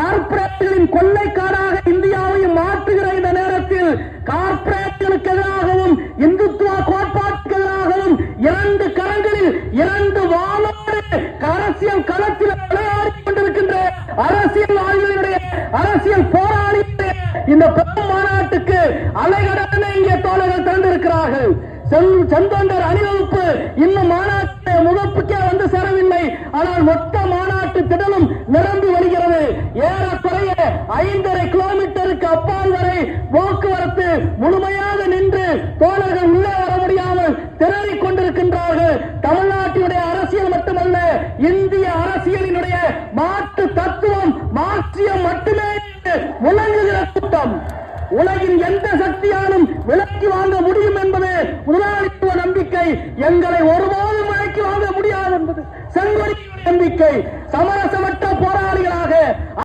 கார்ப்பரேட்டுகளின் கொள்ளைக்காராக இந்தியாவையும் மாற்றுகிற இந்த நேரத்தில் கார்ப்பரேட்டுகளுக்கு எதிராகவும் இந்துத்துவ கோட்பாட்டுக்கு எதிராகவும் இரண்டு கரங்களில் இரண்டு வாளோடு அரசியல் களத்தில் விளையாடி கொண்டிருக்கின்ற அரசியல்வாதிகளுடைய அரசியல் போராளிகளுடைய இந்த பெரும் மாநாட்டுக்கு அலைகடனை இங்கே தோழர்கள் திறந்திருக்கிறார்கள். செந்தொண்டர் அணிவகுப்பு இன்னும் மாநாட்டு முகப்புக்கே வந்து சேரவில்லை. ஆனால் மொத்த மாநாட்டு திடலும் நிரம்பி வருகிறது. ஏறக்குறைய 5.5 கிலோமீட்டருக்கு அப்பால் வரை போக்குவரத்து முழுமையாக நின்று தோழர்கள் உள்ளே வர முடியாமல் திணறிக் கொண்டிருக்கின்றார்கள். தமிழ்நாட்டினுடைய அரசியல் மட்டுமல்ல, இந்திய அரசியலினுடைய மாற்று தத்துவம் மார்க்சியம் மட்டுமே முழங்குகிற கூட்டம். உலகின் எந்த சக்தியாலும் விலக்கி வாங்க முடியும் என்பது முதலாளித்துவ நம்பிக்கை. எங்களை ஒருபோதும் விலக்கி வாங்க முடியாது என்பது செங்கோடி நம்பிக்கை.